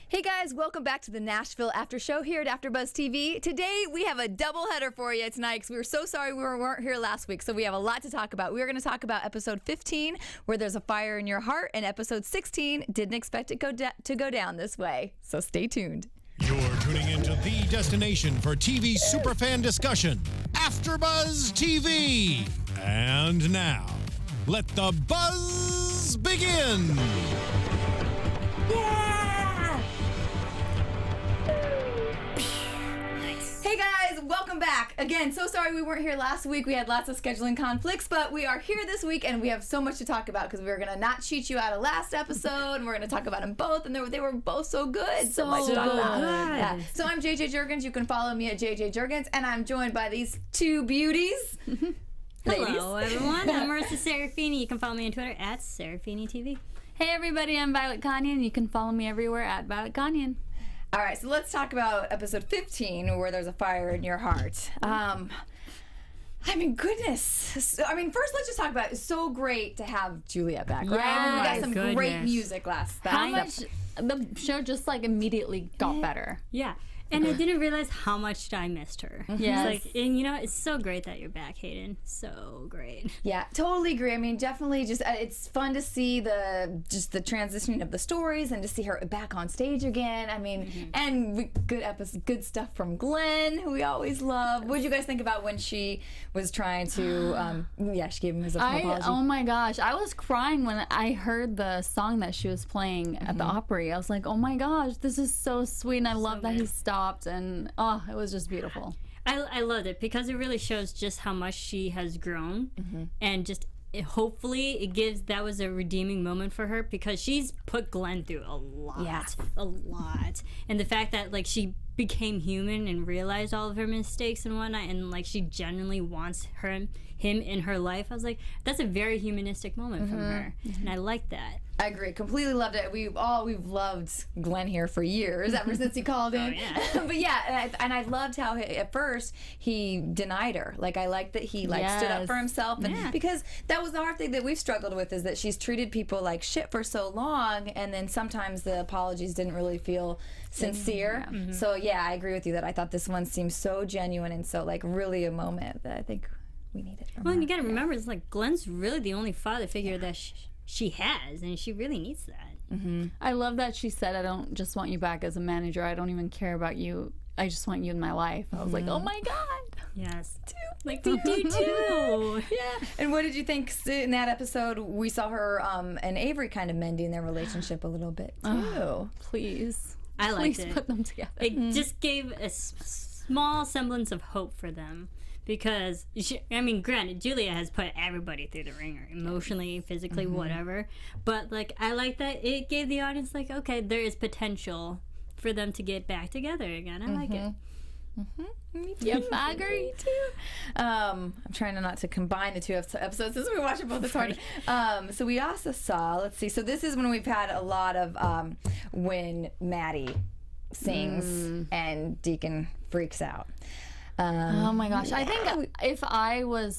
Hey guys, welcome back to the Nashville After Show here at AFTERBUZZ TV. Today we have a doubleheader for you tonight because we were so sorry we weren't here last week, so we have a lot to talk about. We are going to talk about episode 15, Where There's a Fire in Your Heart, and episode 16, Didn't Expect It to go down this way. So stay tuned. You're tuning into the destination for TV superfan discussion, AFTERBUZZ TV. And now, let the buzz begin. Yeah! Hey guys, welcome back. Again, so sorry we weren't here last week. We had lots of scheduling conflicts, but we are here this week and we have so much to talk about because we were going to not cheat you out of last episode and we're going to talk about them both, and they were both so good. So much to talk about. Yeah. So I'm JJ Jurgens. You can follow me at JJ Jurgens, and I'm joined by these two beauties. Hello, everyone. I'm Marisa Serafini. You can follow me on Twitter at Serafini TV. Hey everybody, I'm Violet Kanian. You can follow me everywhere at Violet Kanian. All right, so let's talk about episode 15, Where There's a Fire in Your Heart. I mean, goodness. First let's just talk about it's so great to have Juliette back, right? Yeah, we got some goodness. great music last How night. much the show just like immediately got better. Yeah. And I didn't realize how much I missed her. Yes. It's like, and you know, it's so great that you're back, Hayden. So great. Yeah, totally agree. I mean, definitely just it's fun to see the transitioning of the stories and to see her back on stage again. I mean, and good stuff from Glenn, who we always love. What did you guys think about when she was trying to she gave him his apology? Oh my gosh, I was crying when I heard the song that she was playing at the Opry. I was like, oh my gosh, this is so sweet, and I love that he stopped, and it was just beautiful. I loved it because it really shows just how much she has grown, and just hopefully it gives that was a redeeming moment for her because she's put Glenn through a lot, and the fact that like she became human and realized all of her mistakes and whatnot, and like she genuinely wants him in her life. I was like, that's a very humanistic moment from her, and I like that. I agree. Completely loved it. We've loved Glenn here for years, ever since he called in. Yeah. But yeah, and I loved how at first he denied her. Like I liked that he stood up for himself, and because that was the hard thing that we've struggled with, is that she's treated people like shit for so long, and then sometimes the apologies didn't really feel sincere. So yeah, I agree with you that I thought this one seemed so genuine and so like really a moment that I think we needed from her. And you got to remember, it's like Glenn's really the only father figure that she has, and she really needs that. I love that she said, I don't just want you back as a manager. I don't even care about you. I just want you in my life. I was like, oh my God. Yes. Like We do too. Yeah. And what did you think in that episode? We saw her and Avery kind of mending their relationship a little bit too. Please. I liked Please it. put them together. It just gave a small semblance of hope for them. Because, granted, Julia has put everybody through the ringer, emotionally, physically, whatever. But, like, I like that it gave the audience, like, okay, there is potential for them to get back together again. I like it. Yep, I agree too. I'm trying not to combine the two episodes since we watched them both this morning. So we also saw, let's see, so this is when we've had a lot of when Maddie sings and Deacon freaks out. Oh my gosh! I think if I was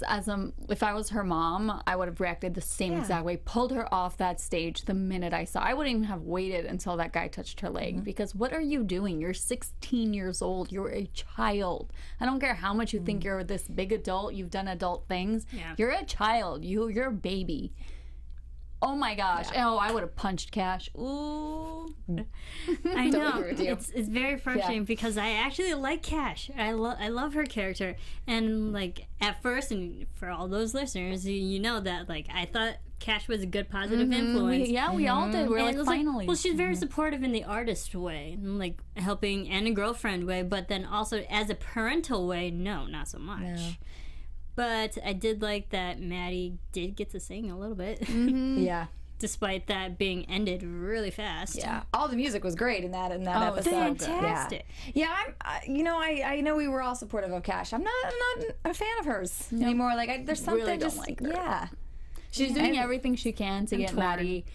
her mom, I would have reacted the same exact way. Pulled her off that stage the minute I saw. I wouldn't even have waited until that guy touched her leg, because what are you doing? You're 16 years old. You're a child. I don't care how much you think you're this big adult. You've done adult things. Yeah. You're a child. You're a baby. Oh my gosh. Yeah. Oh, I would have punched Cash. Ooh. I know. It's very frustrating because I actually like Cash. I love her character. And like at first, and for all those listeners, you know that like I thought Cash was a good positive influence. We all did. We're like, finally. Well, she's very supportive in the artist way, and like helping, and a girlfriend way, but then also as a parental way, no, not so much. No. But I did like that Maddie did get to sing a little bit. Yeah. Despite that being ended really fast. Yeah. All the music was great in that episode. Fantastic. Yeah, I know we were all supportive of Cash. I'm not a fan of hers anymore. Like there's something really just don't like her. Yeah. She's doing everything she can to get Maddie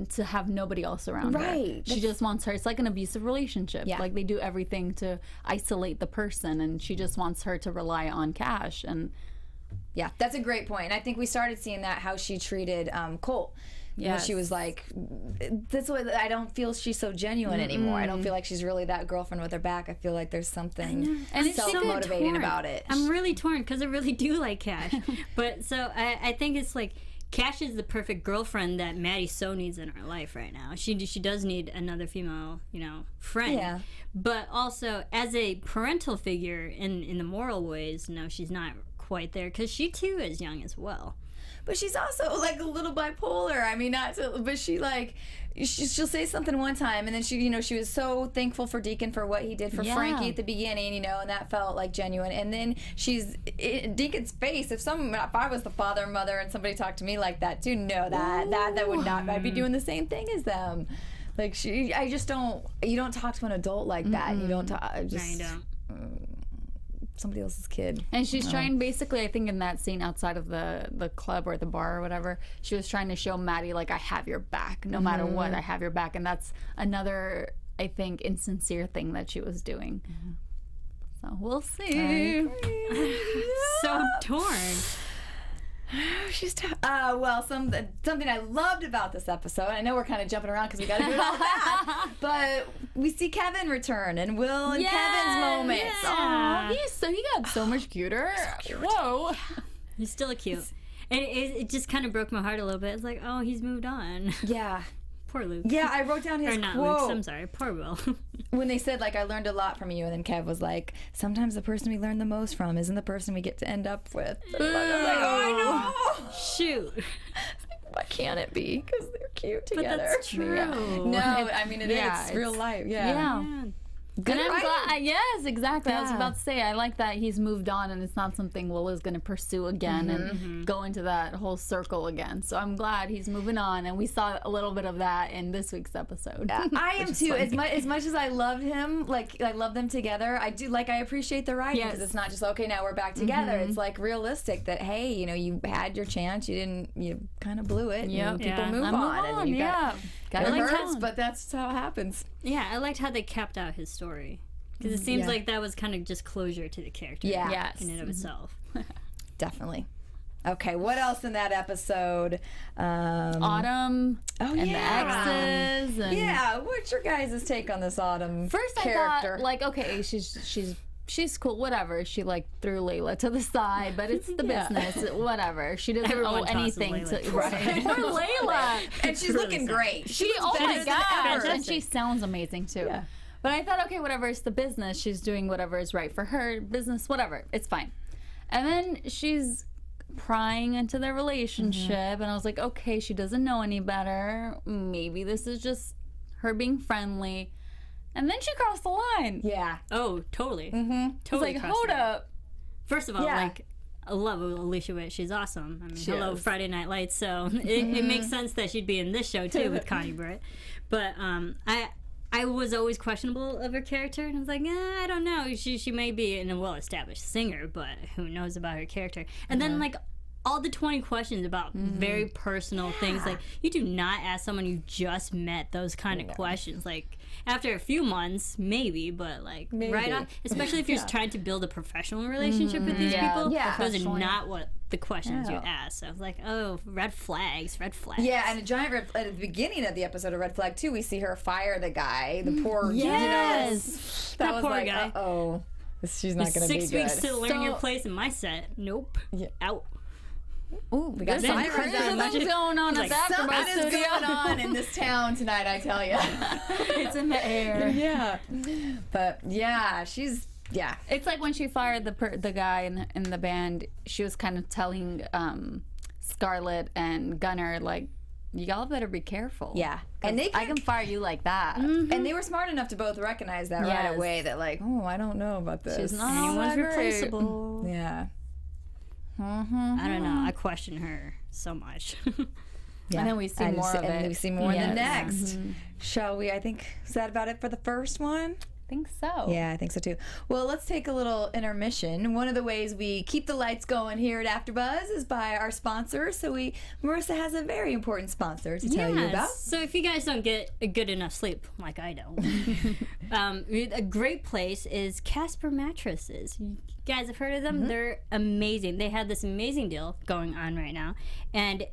to have nobody else around her. She just wants her. It's like an abusive relationship. Yeah. Like they do everything to isolate the person, and she just wants her to rely on Cash. And yeah, that's a great point. And I think we started seeing that how she treated Cole. Yes. She was like, that's why I don't feel she's so genuine anymore. I don't feel like she's really that girlfriend with her back. I feel like there's something self-motivating about it. I'm really torn because I really do like Cash. But so I think it's like Cash is the perfect girlfriend that Maddie so needs in her life right now. She does need another female, friend. Yeah. But also as a parental figure in the moral ways, no, she's not quite there because she too is young as well. But she's also like a little bipolar. I mean, but she'll say something one time, and then she was so thankful for Deacon for what he did for Frankie at the beginning, and that felt like genuine. And then she's in Deacon's face. If I was the father and mother, and somebody talked to me like that, too, no, that would not. I'd be doing the same thing as them. Like you don't talk to an adult like that. You don't talk. No, you don't. Somebody else's kid. And she's trying, basically, I think in that scene outside of the club or the bar or whatever, she was trying to show Maddie, like, I have your back. No matter what, I have your back. And that's another, I think, insincere thing that she was doing. So we'll see. So torn. She's well, something I loved about this episode. I know we're kind of jumping around because we got to do it all that, but we see Kevin return and Will and Kevin's moments. Yeah. He got so much cuter. Whoa, he's still cute. And it just kind of broke my heart a little bit. It's like, oh, he's moved on. Yeah. Poor Luke. Yeah, I wrote down his or not quote. Luke, I'm sorry. Poor Will. When they said, like, I learned a lot from you, and then Kev was like, sometimes the person we learn the most from isn't the person we get to end up with. I was like, oh, I know. Shoot. Why can't it be? Because they're cute together. But that's true. Yeah. No, I mean, it's real life. Yeah. Good and I'm glad, yes, exactly. I was about to say, I like that he's moved on and it's not something Will is going to pursue again and go into that whole circle again. So I'm glad he's moving on, and we saw a little bit of that in this week's episode. I am too. As much as I loved him, like I love them together, I do I appreciate the writing because it's not just okay, now we're back together. It's like realistic that hey, you had your chance, you kind of blew it. Yeah, people move on. And it hurts, but that's how it happens. Yeah, I liked how they capped out his story. Because it seems like that was kind of just closure to the character. Yeah. Yes. In and of itself. Definitely. Okay, what else in that episode? Autumn. Oh, and the exes. And what's your guys' take on this Autumn First character? I thought, like, okay, she's cool, whatever. She threw Layla to the side, but it's the business, whatever. She doesn't owe anything to Poor Layla. And she's looking great. Oh my gosh, and she sounds amazing too. Yeah. But I thought, okay, whatever, it's the business. She's doing whatever is right for her business, whatever. It's fine. And then she's prying into their relationship, and I was like, okay, she doesn't know any better. Maybe this is just her being friendly. And then she crossed the line. Yeah. Oh, totally. Totally. Like, hold up. First of all, I love Alicia Witt. She's awesome. I mean, hello, Friday Night Lights. So it makes sense that she'd be in this show too with Connie Britton. But I was always questionable of her character, and I was like, I don't know. She may be a well-established singer, but who knows about her character? And then like all the 20 questions about very personal things, like you do not ask someone you just met those kind of questions. Like after a few months, maybe, but like right on, especially if you're trying to build a professional relationship with these people. Yeah, those are not what the questions you ask. So I was like, oh, red flags. Yeah, and a giant red at the beginning of the episode of Red Flag 2, we see her fire the guy, the poor, that was poor like, guy. oh, she's not going to be good. 6 weeks to learn your place in my set. Nope. Out. Ooh, we got something going on at the AFTERBUZZ studio. Something is going on in this town tonight, I tell you. It's in the air. Yeah. But yeah, she's It's like when she fired the guy in the band, she was kind of telling Scarlett and Gunnar, like, y'all better be careful. Yeah. And I can fire you like that. And they were smart enough to both recognize that right away, that like, oh, I don't know about this. She's not anyone's replaceable. Yeah. I don't know. I question her so much. And then we see more of it. And we see more in the next. Shall we? I think, is that about it for the first one? I think so. Yeah, I think so too. Well, let's take a little intermission. One of the ways we keep the lights going here at AfterBuzz is by our sponsors. So Marisa has a very important sponsor to tell you about. So if you guys don't get a good enough sleep, like I don't, a great place is Casper Mattresses. You guys have heard of them? They're amazing. They have this amazing deal going on right now, and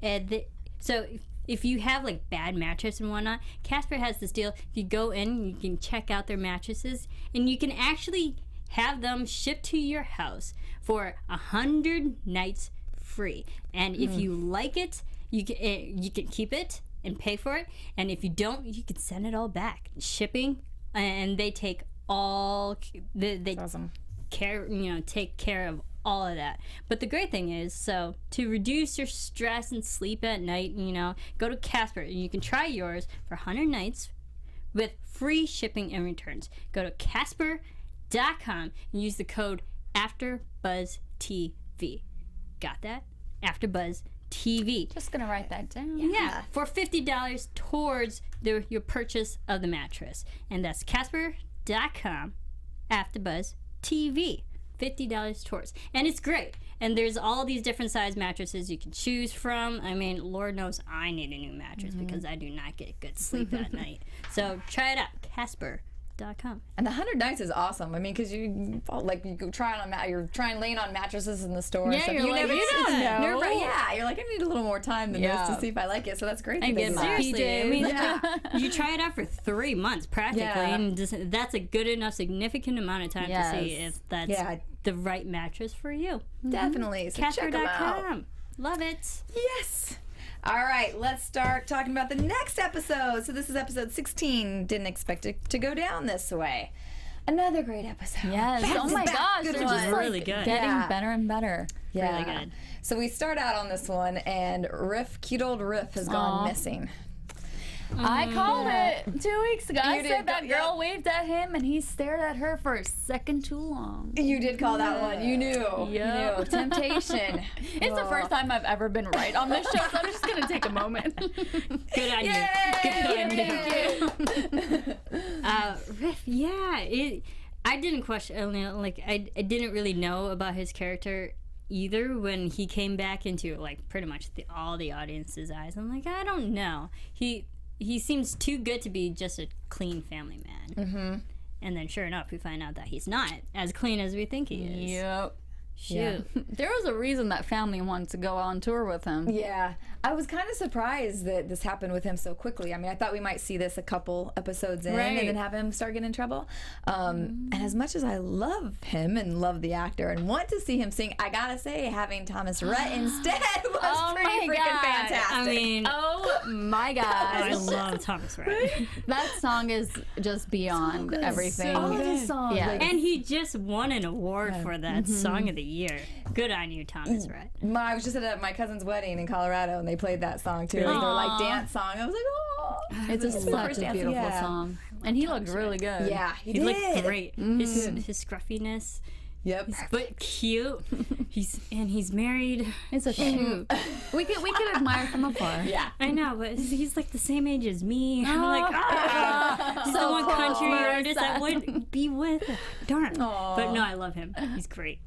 so if you have like bad mattress and whatnot, Casper has this deal. If you go in, you can check out their mattresses, and you can actually have them shipped to your house for 100 nights free. And if you like it, you can keep it and pay for it. And if you don't, you can send it all back. Shipping, and they take all awesome. Take care of all of that. But the great thing is, so to reduce your stress and sleep at night, go to Casper. You can try yours for 100 nights with free shipping and returns. Go to Casper.com and use the code AFTERBUZZTV. Got that? AFTERBUZZTV. Just gonna write that down. Yeah, for $50 towards your purchase of the mattress. And that's Casper.com, AFTERBUZZTV. $50 towards. And it's great. And there's all these different size mattresses you can choose from. I mean, Lord knows I need a new mattress because I do not get good sleep at night. So try it out. Casper.com. And the 100 nights is awesome. I mean, because you go try on you're trying laying on mattresses in the store. Yeah, and you're like, you don't know. Yeah, you're like, I need a little more time than this to see if I like it. So that's great. And get my seriously, I PJs. mean, you try it out for 3 months practically, and that's a good enough, significant amount of time to see if that's the right mattress for you. Definitely. So check them out. Casper.com. Love it. Yes. All right, let's start talking about the next episode. So this is episode 16. Didn't expect it to go down this way. Another great episode. Yes. Oh my gosh. Good They're one. just Really good. getting better and better. Yeah. Really good. So we start out on this one, and cute old Riff has gone missing. I called it 2 weeks ago. I You said did, that girl waved at him and he stared at her for a second too long. You did call that one. You knew. Yep. You knew. Temptation. It's the first time I've ever been right on this show, so I'm just going to take a moment. Good on you. Yay! Riff, I didn't question, I didn't really know about his character either when he came back into like pretty much all the audience's eyes. I'm like, I don't know. He seems too good to be just a clean family man. Mm-hmm. And then sure enough, we find out that he's not as clean as we think he is. Yep. Shoot. Yeah. There was a reason that family wanted to go on tour with him. Yeah. I was kind of surprised that this happened with him so quickly. I mean, I thought we might see this a couple episodes in and then have him start getting in trouble. And as much as I love him and love the actor and want to see him sing, I gotta say, having Thomas Rhett instead was pretty freaking fantastic. I mean, Oh my God. I love Thomas Rhett. That song is just beyond everything. All of his songs. Yeah. Like, And he just won an award for that Song of the Year. Good on you, Thomas Rhett. I was just at my cousin's wedding in Colorado, and they played that song too. It was their like dance song. I was like, oh, It's such a beautiful Yeah. song. And he looked really good. Yeah, He did. looked great. His scruffiness, Yep. but cute. He's married. It's a shame. We could admire from afar. Yeah. I know, but he's like the same age as me. I'm like, he's the So one country close. artist I would be with. Darn. But no, I love him. He's great.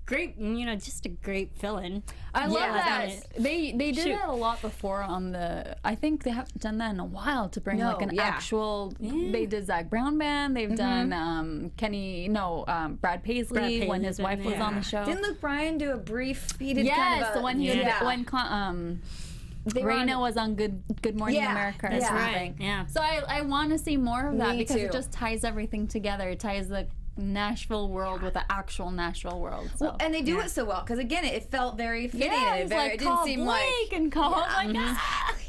Great, just a great fill-in. I love that. Yes. They did Shoot. that a lot before on the. I think they haven't done that in a while to bring like an actual. They did Zach Brown Band. They've done Brad Paisley when his wife was on the show. Didn't Luke Bryan do a brief? He did Yes, kind of a, when Rayna was on Good Morning America. Or That's something. right. Yeah. So I want to see more of that Me because too. it just ties everything together. It ties the Nashville world with the actual Nashville world. So. Well, and they do it so well because again, it felt very fitting. yeah, and it's like it didn't call seem Blake and call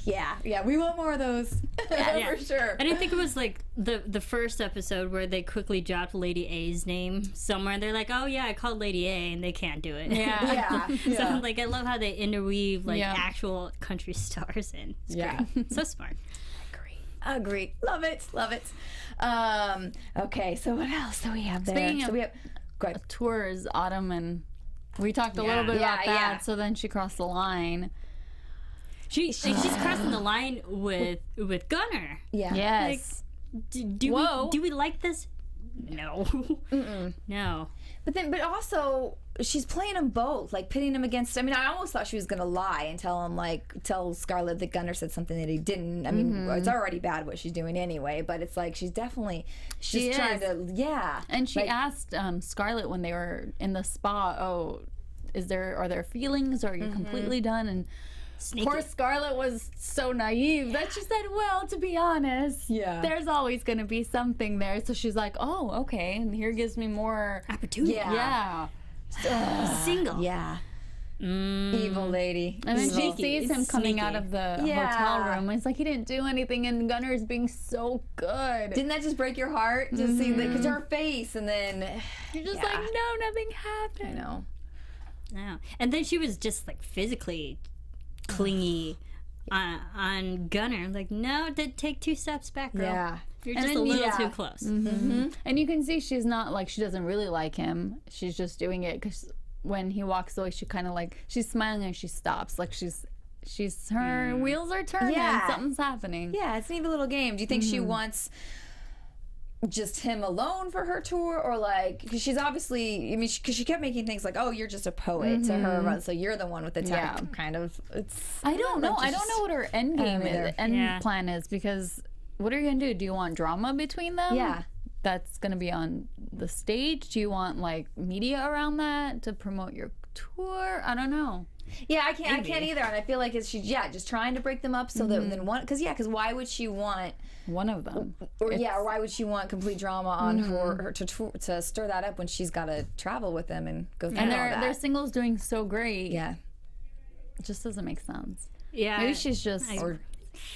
yeah. We want more of those for sure. And I think it was like the first episode where they quickly dropped Lady A's name somewhere. They're like, oh yeah, I called Lady A, and they can't do it. Yeah. So I love how they interweave actual country stars in. It's great. So smart. Agree. Love it. Okay, so what else do we have there? Speaking so of we have tours, Autumn, and we talked a little bit about that. Yeah. So then she crossed the line. She's crossing the line with Gunner. Yeah. Yes. Do we like this? No. No. But also she's playing them both, like pitting them against. I mean, I almost thought she was gonna lie and tell Scarlett that Gunner said something that he didn't. I mean, it's already bad what she's doing anyway. But it's like she's definitely trying to And she asked Scarlett when they were in the spa, are there feelings or are you completely done? And Sneaky. Poor Scarlett was so naive that she said, well, to be honest, there's always going to be something there. So she's like, oh, okay, and here gives me more opportunity. Yeah. Single. Yeah. Evil lady. And then Sneaky. she sees him coming out of the hotel room. It's like he didn't do anything, and Gunner's being so good. Didn't that just break your heart to see that? Because her face, and then You're just like, no, nothing happened. I know. No. And then she was just like physically clingy on Gunner. Like, no, take 2 steps back, girl. Yeah. You're just a little too close. And you can see she's not like, she doesn't really like him. She's just doing it because when he walks away, she kind of like, she's smiling and she stops. Like her wheels are turning. Yeah. Something's happening. Yeah, it's an even little game. Do you think she wants just him alone for her tour, or like, because she's obviously, I mean, because she kept making things like, oh, you're just a poet to her, so you're the one with the tech, kind of. I don't know. I don't know what her end game is, plan is, because what are you gonna do? Do you want drama between them? Yeah. That's gonna be on the stage. Do you want like media around that to promote your tour? I don't know. Yeah, I can't either, and I feel like she's just trying to break them up so that then one, because why would she want one of them? Or why would she want complete drama on her to stir that up when she's got to travel with them and go through all that? And their single's doing so great. Yeah, it just doesn't make sense. Yeah, maybe she's just.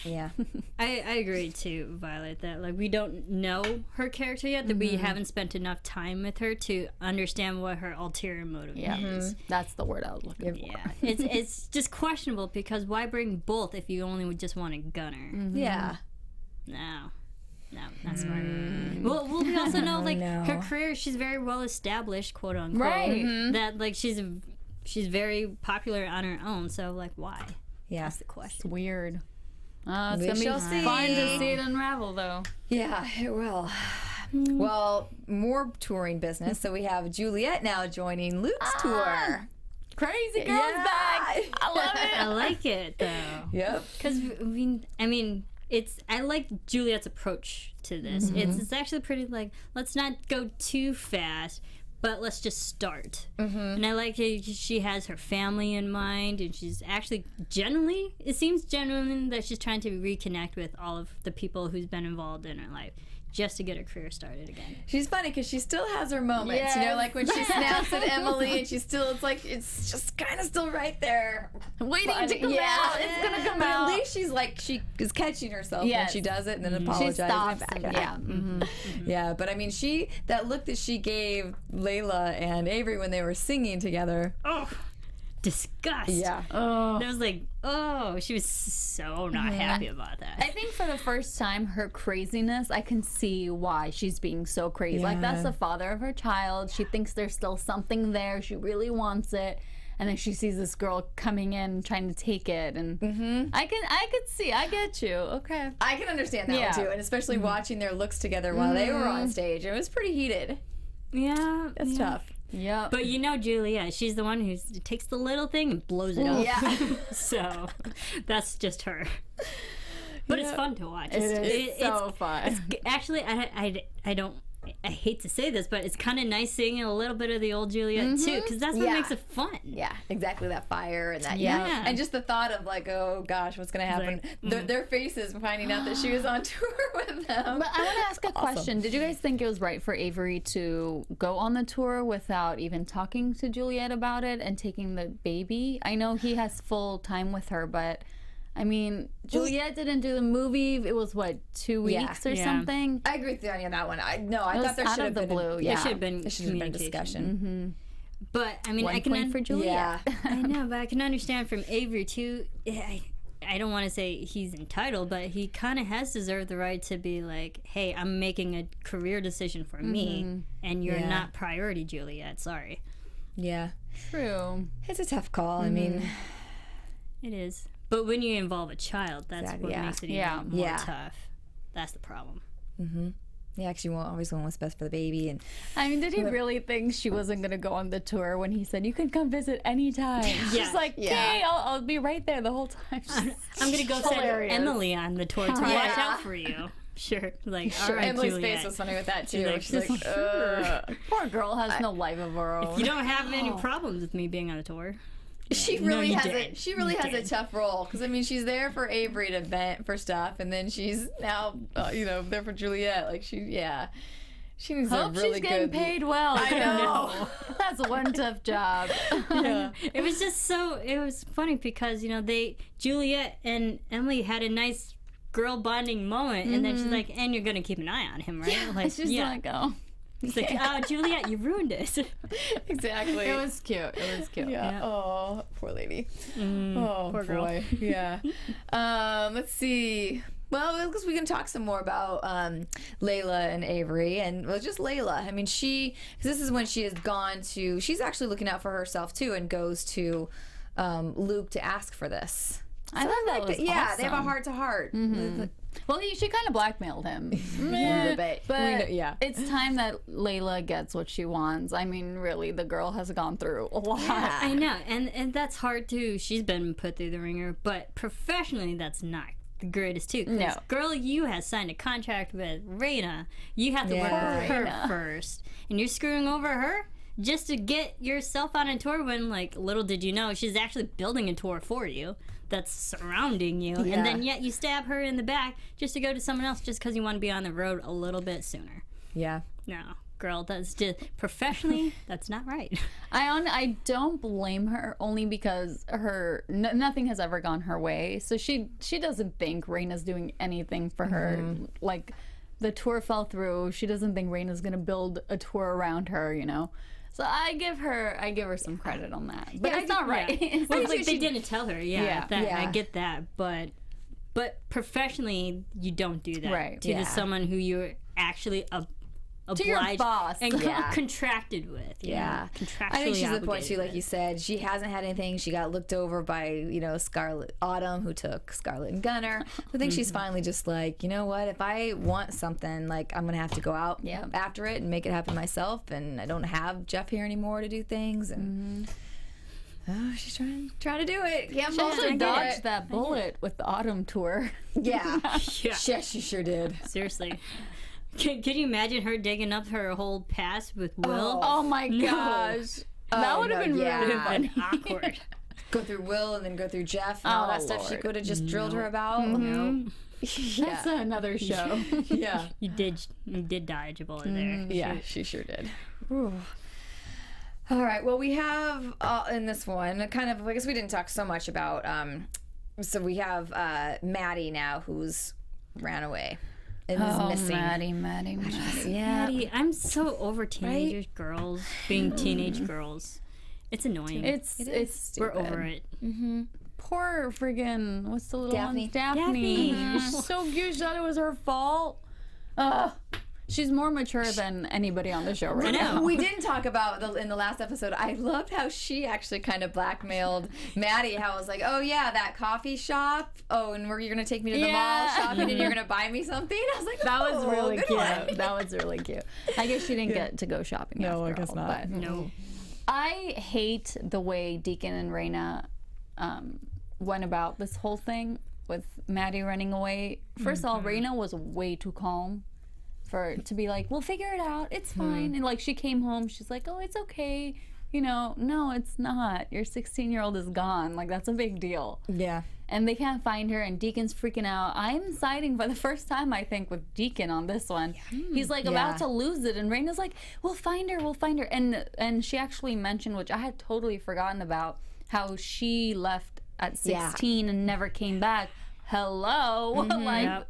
I agree too, Violet, that like we don't know her character yet, that we haven't spent enough time with her to understand what her ulterior motive is. That's the word I was looking for. Yeah, it's just questionable, because why bring both if you only would just want a Gunner? Yeah. No, not smart. Well, we also know like her career, she's very well established, quote unquote. Right. That like she's very popular on her own. So like, why? Yeah, that's the question. It's weird. It's gonna be fun to see it unravel, though. Yeah, it will. Well, more touring business. So we have Juliette now joining Luke's tour. Crazy girl's back. I love it. I like it though. Yep. Because I mean, I like Juliette's approach to this. It's actually pretty like, let's not go too fast, but let's just start. And I like it. She has her family in mind, and she's actually it seems genuine that she's trying to reconnect with all of the people who's been involved in her life, just to get her career started again. She's funny because she still has her moments, you know, like when she snaps at Emily and she's still, it's like, it's just kind of still right there. Waiting to come out. It's going to come out. But at least she's like, she is catching herself when she does it and then apologizes. She stops. Yeah, but I mean, that look that she gave Layla and Avery when they were singing together. Oh, disgust. Yeah. Oh. That was like, she was so not happy about that. I think for the first time, her craziness, I can see why she's being so crazy. Like, that's the father of her child. She thinks there's still something there. She really wants it. And then she sees this girl coming in trying to take it, and I could see. I get you. Okay. I can understand that one too, and especially watching their looks together while they were on stage. It was pretty heated. Yeah, that's tough. Yeah. But you know, Julia, she's the one who takes the little thing and blows it up. Yeah. So that's just her. But it's fun to watch. It's so fun. Actually, I hate to say this, but it's kind of nice seeing a little bit of the old Juliette too, because that's what makes it fun. Yeah, exactly, that fire and that. Yeah, and just the thought of like, oh gosh, what's gonna happen? Like, their faces finding out that she was on tour with them. But I want to ask a question. Did you guys think it was right for Avery to go on the tour without even talking to Juliette about it and taking the baby? I know he has full time with her, but I mean, Juliette didn't do the movie. It was, 2 weeks or something? I agree with you on that one. I thought there should have been there should have been discussion. But I mean, One point for Juliette. Yeah. I know, but I can understand from Avery too. I don't want to say he's entitled, but he kind of has deserved the right to be like, hey, I'm making a career decision for me, and you're not priority, Juliette. Sorry. Yeah. True. It's a tough call. I mean, it is. But when you involve a child, that's what makes it even more tough. That's the problem. Yeah, because you always want what's best for the baby. And I mean, did he really think she wasn't going to go on the tour when he said, you can come visit anytime? She's like, okay, I'll be right there the whole time. I'm going to go send Emily on the tour to watch out for you. Sure. Like, all right, Emily's Juliette. face was funny with that, too. She's like, poor girl has no life of her own. If you don't have any problems with me being on a tour. She really has a tough role because I mean she's there for Avery to vent for stuff, and then she's now there for Juliette. Like she needs a really she's getting paid well. I know. That's one tough job. Yeah. It was just it was funny because Juliette and Emily had a nice girl bonding moment, and then she's like, and you're gonna keep an eye on him, right? Yeah, like, it's just like, oh. It's like, oh, Juliette, you ruined it. Exactly. It was cute. Yeah. Oh, poor lady. Poor boy. girl. Yeah. Let's see. Well, because we can talk some more about Layla and Avery, and just Layla. I mean, because this is when she has gone to. She's actually looking out for herself too, and goes to Luke to ask for this. I thought that was awesome. Yeah, they have a heart to heart. Well, she kind of blackmailed him. But it's time that Layla gets what she wants. I mean, really, the girl has gone through a lot. Yeah. I know, and that's hard too. She's been put through the ringer, but professionally, that's not the greatest too. No. Girl, you have signed a contract with Rayna. You have to work with her first, and you're screwing over her just to get yourself on a tour when, like, little did you know, she's actually building a tour for you that's surrounding you, and then yet you stab her in the back just to go to someone else just because you want to be on the road a little bit sooner. Yeah. No, girl, that's just professionally, that's not right. I don't blame her, only because nothing has ever gone her way, so she doesn't think Rayna's doing anything for her. Like, the tour fell through. She doesn't think Rayna's gonna build a tour around her, So I give her some credit on that, but it's not right. Yeah. Well, like they didn't tell her. I get that, but professionally, you don't do that Right. to someone who you're actually obliged to your boss and contracted with. Contractually I think she's the point obligated too, like with. you said. She hasn't had anything. She got looked over by Scarlet Autumn, who took Scarlet and Gunner. I think she's finally just like, you know what? If I want something, like, I'm gonna have to go out after it and make it happen myself. And I don't have Jeff here anymore to do things. And she's trying to do it. Yeah, She also dodged that bullet with the Autumn tour. Yeah, yeah, she sure did. Seriously. Can you imagine her digging up her whole past with Will? Oh my gosh. That would have been really funny. Awkward. Go through Will and then go through Jeff and all that stuff she could have just drilled her about. No. That's another show. Yeah. You did dodge a bullet there. Yeah, she sure did. Ooh. All right. Well, we have in this one kind of. I guess we didn't talk so much about. So we have Maddie now, who's ran away and is missing. Maddie. Yeah. Maddie, I'm so over teenage girls being teenage girls. It's annoying. It's We're over it. Poor friggin' what's the little Daphne. one? Daphne. Daphne. She's so cute. She thought it was her fault. She's more mature than anybody on the show right now. We didn't talk about in the last episode. I loved how she actually kind of blackmailed Maddie. How it was like, oh yeah, that coffee shop. Oh, and you're gonna take me to the mall shopping, and you're gonna buy me something. I was like, That was really good cute. one. That was really cute. I guess she didn't get to go shopping. No, after I guess all, not. But No. I hate the way Deacon and Rayna went about this whole thing with Maddie running away. First of all, Rayna was way too calm to be like, we'll figure it out. It's fine. And like she came home, she's like, oh, it's okay. No, it's not. Your 16-year-old is gone. Like, that's a big deal. Yeah. And they can't find her, and Deacon's freaking out. I'm siding for the first time, I think, with Deacon on this one. He's like about to lose it, and Rayna's like, we'll find her. And she actually mentioned, which I had totally forgotten about, how she left at 16 and never came back. Hello,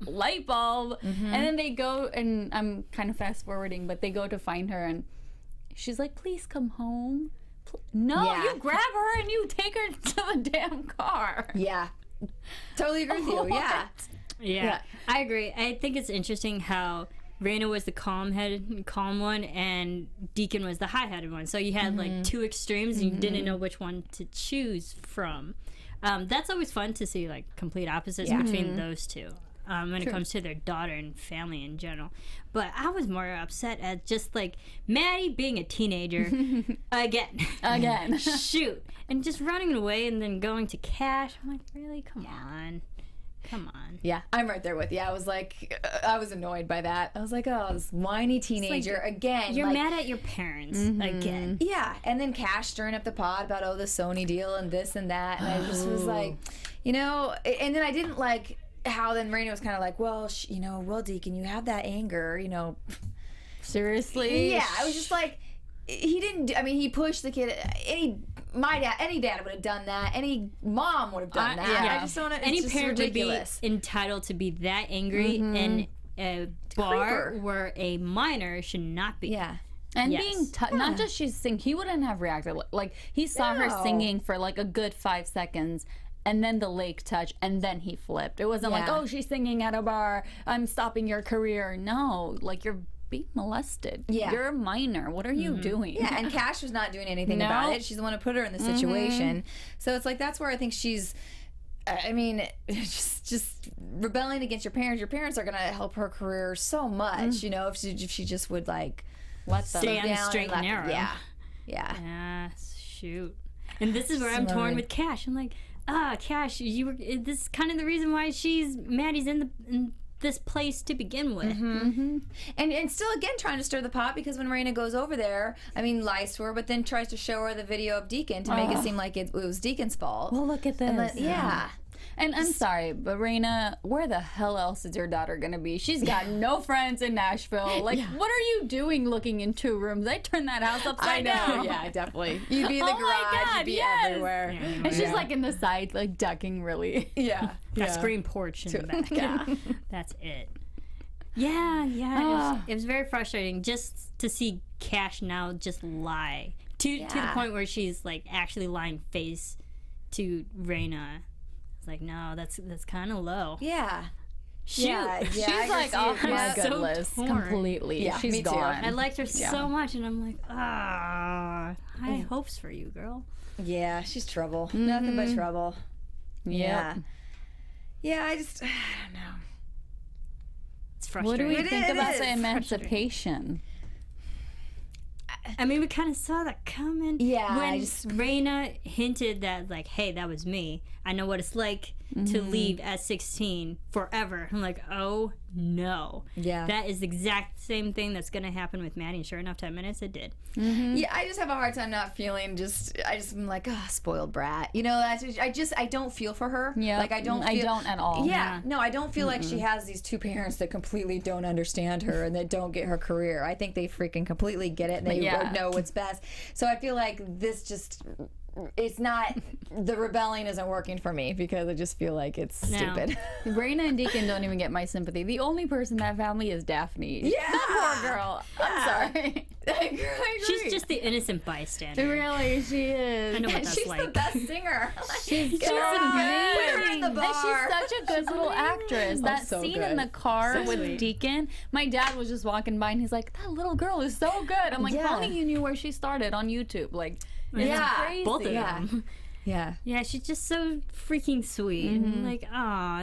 light bulb. And then they go, and I'm kind of fast forwarding, but they go to find her, and she's like, please come home. No, you grab her and you take her to the damn car. Yeah. Totally agree with you. Yeah, I agree. I think it's interesting how Rayna was the calm one, and Deacon was the high-headed one. So you had like two extremes, and you didn't know which one to choose from. That's always fun to see, like, complete opposites between those two when it comes to their daughter and family in general. But I was more upset at just, like, Maddie being a teenager again. Shoot. And just running away and then going to Cash. I'm like, really? Come on. Come on. Yeah, I'm right there with you. I was like, I was annoyed by that. I was like, oh, this whiny teenager again. You're like, mad at your parents again. Yeah, and then Cash stirring up the pot about, oh, the Sony deal and this and that. And I just was like, you know, and then I didn't like how then Rayna was kind of like, well, you know, well, Deacon, you have that anger, you know. Seriously? Yeah, I was just like, he didn't, I mean, he pushed the kid. Any dad would have done that. Any mom would have done that. Yeah. I just don't know. Any just parent ridiculous. would be entitled to be that angry in a bar creeper. where a minor should not be. Yeah. And Yes. being not just she's singing, he wouldn't have reacted. Like, he saw her No. singing for like a good 5 seconds, and then the leg touch, and then he flipped. It wasn't like, Yeah. oh, she's singing at a bar, I'm stopping your career. No, like, you're being molested. Yeah. You're a minor. What are you doing? Yeah, and Cash was not doing anything No. about it. She's the one who put her in the situation. So it's like, that's where I think she's, I mean, just rebelling against your parents. Your parents are going to help her career so much, you know, if she just would, like, Let them. Stay on the down straight and narrow. Yeah. Yeah. Ah, shoot. And this is where I'm torn with Cash. I'm like, Cash, you were. This is kind of the reason why Maddie's in this place to begin with. And still, again, trying to stir the pot, because when Rayna goes over there, I mean, lies to her, but then tries to show her the video of Deacon to make it seem like it was Deacon's fault. Well, look at this. And yeah. And I'm sorry, but Rayna, where the hell else is your daughter gonna be? She's got no friends in Nashville. Like, what are you doing looking in 2 rooms? I turned that house upside down. Yeah, definitely. You'd be in the Oh my garage. God, you'd be yes. everywhere. And she's like in the side, like ducking really. Yeah. That screen porch in the back. Yeah. That's it. Yeah. It was very frustrating just to see Cash now just lie to the point where she's like actually lying face to Rayna. It's like, no, that's kind of low. Yeah. Shoot. Yeah. She's I like can off see it. my Yeah. good so list torn. completely. Yeah, She's me too. gone. I liked her so much, and I'm like, high hopes for you, girl. Yeah, she's trouble. Nothing but trouble. Yep. Yeah, I don't know. It's What do frustrating. we It think about is the emancipation? I mean, we kind of saw that coming. Yeah, When I just- Rayna hinted that, like, hey, that was me. I know what it's like to leave at 16 forever. I'm like, oh, no. Yeah. That is the exact same thing that's going to happen with Maddie. And sure enough, 10 minutes, it did. Yeah, I just have a hard time not feeling I'm like, spoiled brat. You know, I don't feel for her. Yeah. Like, I don't at all. Yeah, no, I don't feel like she has these 2 parents that completely don't understand her and that don't get her career. I think they freaking completely get it and they know what's best. So I feel like this just, it's not, the rebelling isn't working for me because I just feel like it's stupid. Rayna and Deacon don't even get my sympathy. The only person in that family is Daphne. Yeah. That poor girl. I'm sorry. I agree. She's just the innocent bystander. Really, she is. I know what And that's she's like. the best singer. She's so so good. amazing. Put her in the And bar. she's such a good little actress. That so scene good. in the car So with sweet. Deacon, my dad was just walking by and he's like, that little girl is so good. I'm like, if Yeah. only you knew where she started on YouTube. Like, it's Yeah. crazy. Both of Yeah. them. Yeah. Yeah, she's just so freaking sweet. And like,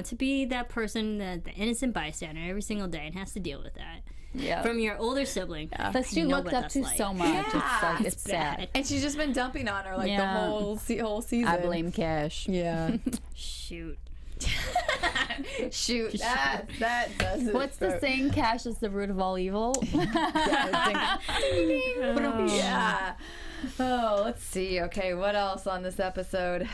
to be that person, the innocent bystander every single day and has to deal with that. Yeah. From your older sibling. That she I know looked what up that's to like. so much. Yeah. It's sad. bad. And she's just been dumping on her like Yeah. the whole season. I blame Cash. Yeah. Shoot. Shoot. That does it. What's the saying? Cash is the root of all evil. Yeah. Oh, let's see. Okay, what else on this episode?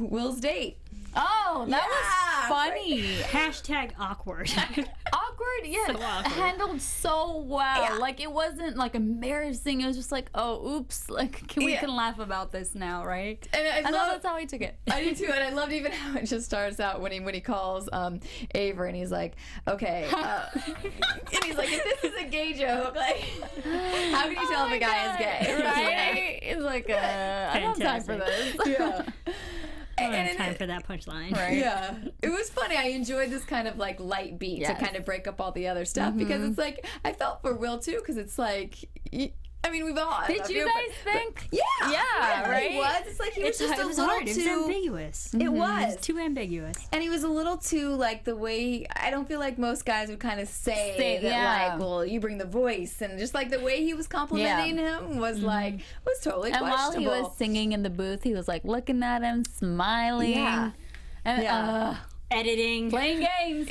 Will's date. Oh, that Yeah. was funny. Hashtag awkward. Awkward, yeah. So awkward. Handled so well. Yeah. Like, it wasn't like embarrassing. It was just like, oh, oops. Like, we Yeah. can laugh about this now, right? And I I thought love that's how he took it. I do too, and I loved even how it just starts out when he calls Avery, and he's like, okay, and he's like, if this is a gay joke, like, how can you tell if a guy is gay, Right? It's like, I don't have time for this. Yeah. I don't have time for that punchline. Right. Yeah, it was funny. I enjoyed this kind of like light beat Yes. to kind of break up all the other stuff because it's like I felt for Will too because it's like. I mean, we've all. Did you guys think? Yeah, Yeah, right? It was. It's like he was just a it was little hard. It was too. ambiguous. It was. It's too ambiguous. And he was a little too like the way I don't feel like most guys would kind of say that yeah. like, well, you bring the voice, and just like the way he was complimenting him was like was totally And while questionable. he was singing in the booth, he was like looking at him, smiling. Yeah. And, editing, playing games.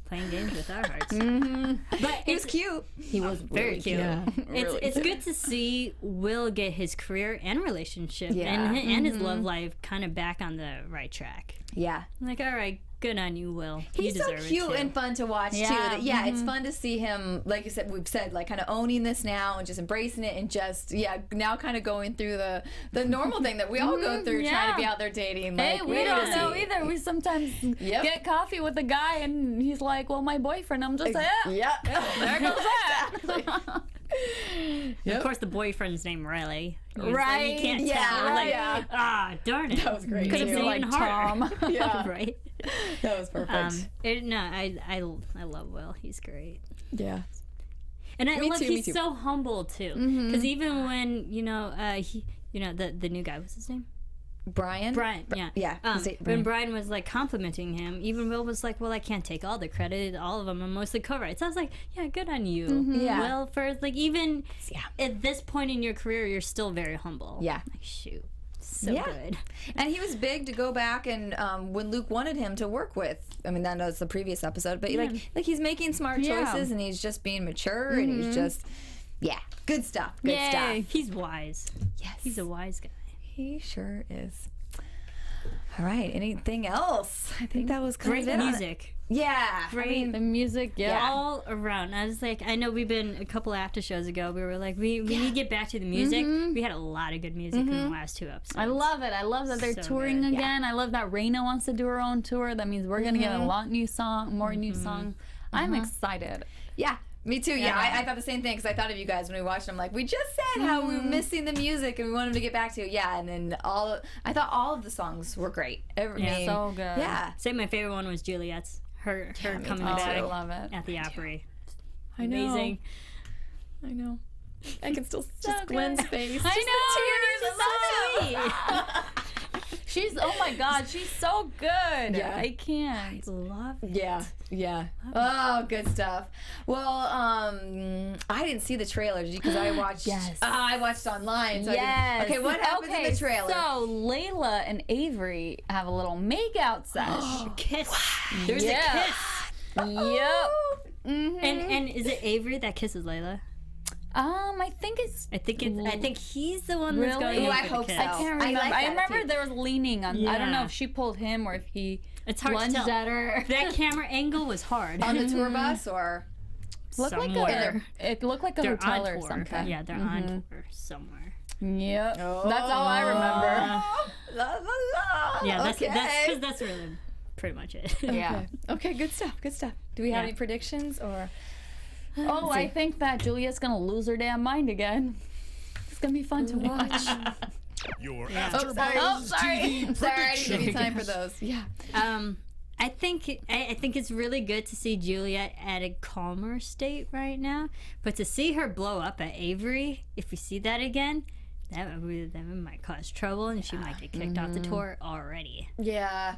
playing games with our hearts. But he was cute. He was Very cute. Yeah. It's good to see Will get his career and relationship and his love life kind of back on the right track. Yeah. I'm like, all right, good on you, Will. He's you so deserve cute it too. and fun to watch too. It's fun to see him, like you said, we've said, like kind of owning this now and just embracing it and just now kind of going through the normal thing that we all go through trying to be out there dating. Like, Hey, we don't know either. We sometimes get coffee with a guy and he's like, well, my boyfriend. I'm just like, there goes that. Of course, the boyfriend's name Riley. Right. You can't tell. Like, darn it. That was great. Could have been like even harder. Yeah. Right. That was perfect. I love Will. He's great. Yeah. And I love too, he's so humble too. Because even when the new guy, what's his name? Brian, yeah. Brian. When Brian was like complimenting him, even Will was like, well, I can't take all the credit. All of them are mostly co-writes. I was like, yeah, good on you. Yeah. Will, for like, even at this point in your career, you're still very humble. Yeah. Like, shoot. So good. And he was big to go back and when Luke wanted him to work with, I mean, that was the previous episode, but like he's making smart choices and he's just being mature and he's just, good stuff. Good stuff. He's wise. Yes. He's a wise guy. He sure is. All right. Anything else? I think that was great kind of music. Yeah. Great. The music, all around. I was like, I know we've been a couple after shows ago. We were like, we need to get back to the music. We had a lot of good music in the last 2 episodes. I love it. I love that they're touring again. I love that Rayna wants to do her own tour. That means we're gonna get a lot new songs. I'm excited. Yeah. Me too. Yeah, I thought the same thing because I thought of you guys when we watched. I'm like, we just said how we were missing the music and we wanted to get back to it. Yeah, and then I thought all of the songs were great. So good. Yeah. Say my favorite one was Juliette's. Her coming I back love it. at the Opry. I know. Amazing. I know. I can still just Gwen's face. I know. She's oh my god, she's so good. Yeah. I can't. I love it. Yeah. Oh, good stuff. Well, I didn't see the trailers because I watched. I watched online. So okay, what happens in the trailer? So Layla and Avery have a little make-out sesh. Kiss. There's a kiss. Yep. And is it Avery that kisses Layla? I think he's the one that's going in I for the hope kiss. so. I can't remember. I remember there was leaning on. I don't know Yeah. if she pulled him or if he It's hard to lunged tell. at her. That camera angle was hard. On the tour bus or? Somewhere. It looked like a They're hotel on or tour. something. Yeah, they're on tour somewhere. Yep. That's all I remember. Yeah, that's Okay. because that's really pretty much it. Yeah. Okay, good stuff. Good stuff. Do we have any predictions or? Oh, I think that Juliette's gonna lose her damn mind again. It's gonna be fun to watch. Your Sorry. AfterBuzz TV Sorry, I didn't give you predictions. time for those. Yeah. I think it's really good to see Juliette at a calmer state right now, but to see her blow up at Avery, if we see that again, that might cause trouble, and she might get kicked off the tour already. Yeah.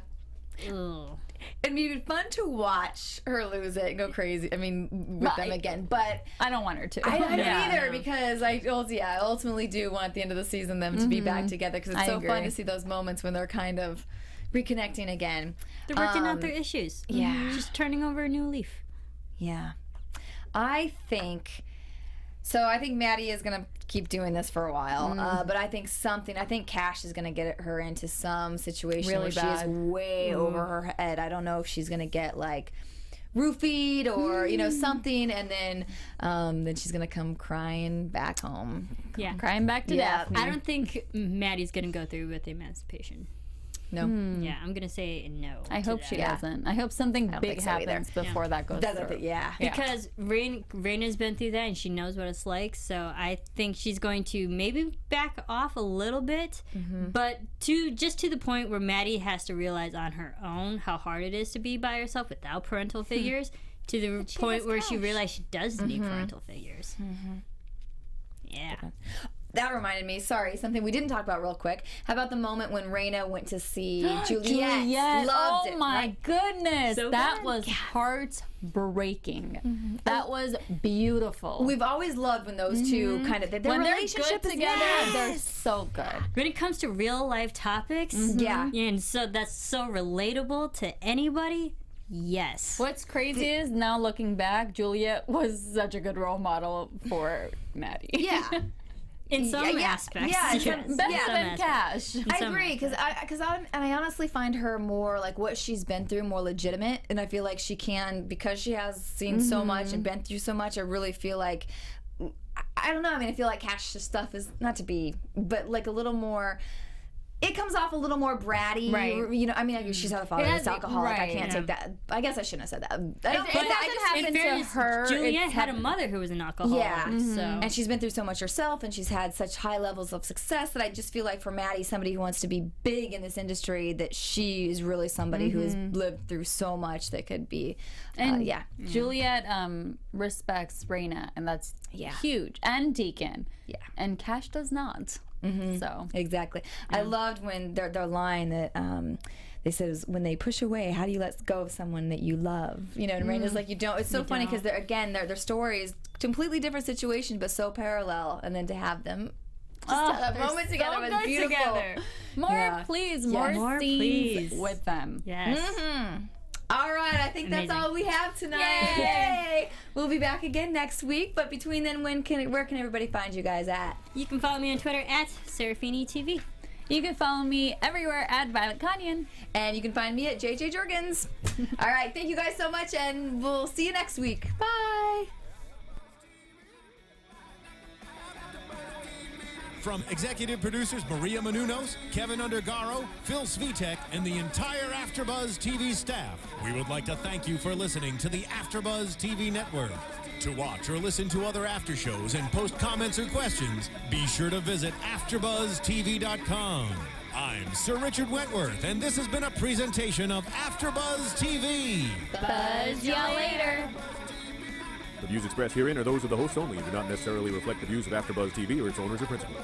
Ugh. It'd be fun to watch her lose it and go crazy. I mean, with them again, but I don't want her to. I don't either because I ultimately do want at the end of the season them to be back together because it's so fun to see those moments when they're kind of reconnecting again. They're working out their issues. Yeah. Just turning over a new leaf. Yeah. I think Maddie is going to keep doing this for a while, but I think Cash is going to get her into some situation Really where she is way over her head. I don't know if she's going to get like roofied or something, and then she's going to come crying back home. Yeah. Crying back to death. I don't think Maddie's going to go through with the emancipation. No. Yeah, I'm going to say no. I hope she doesn't. I hope something big think so either. happens before that goes through. Yeah. Because Rayna's been through that and she knows what it's like, so I think she's going to maybe back off a little bit, but to the point where Maddie has to realize on her own how hard it is to be by herself without parental figures, to the point where she realizes she does need parental figures. Yeah. that reminded me, sorry, something we didn't talk about real quick. How about the moment when Rayna went to see Juliette? Loved it. Oh my right? goodness. So that good. was heartbreaking. That was beautiful. We've always loved when those two kind of, their when relationship they're good is together, they're so good. When it comes to real life topics, Yeah. and so that's so relatable to anybody. Yes. What's crazy is now looking back, Juliette was such a good role model for Maddie. Yeah. In some aspects. Yeah, yes. better than Cash. I agree, because I honestly find her more like what she's been through more legitimate, and I feel like she can, because she has seen so much and been through so much. I really feel like, I don't know. I mean, I feel like Cash's stuff is not to be, but like a little more. It comes off a little more bratty, right? You know, I mean, she's had a father that's alcoholic. Right, I can't take that. I guess I shouldn't have said that. I don't. It doesn't happen to her. Juliette had a mother who was an alcoholic. Yeah, so. and she's been through so much herself, and she's had such high levels of success that I just feel like for Maddie, somebody who wants to be big in this industry, that she is really somebody who has lived through so much that could be, And Juliette respects Rayna, and that's huge. And Deacon. Yeah. And Cash does not. So exactly. I loved when their line that they said is, when they push away, how do you let go of someone that you love? You know, and Raina's like, you don't. It's so funny because they're their stories, completely different situations, but so parallel, and then to have them just that moment together was beautiful. Together. More please, more scenes with them. Yes. All right, I think that's all we have tonight. Yay! We'll be back again next week, but between then, where can everybody find you guys at? You can follow me on Twitter at Serafini TV. You can follow me everywhere at Violet Kanian. And you can find me at JJ Jurgens. All right, thank you guys so much, and we'll see you next week. Bye! From executive producers Maria Menounos, Kevin Undergaro, Phil Svitek, and the entire AfterBuzz TV staff, we would like to thank you for listening to the AfterBuzz TV network. To watch or listen to other after shows and post comments or questions, be sure to visit AfterBuzzTV.com. I'm Sir Richard Wentworth, and this has been a presentation of AfterBuzz TV. Buzz y'all later. The views expressed herein are those of the hosts only and do not necessarily reflect the views of AfterBuzz TV or its owners or principals.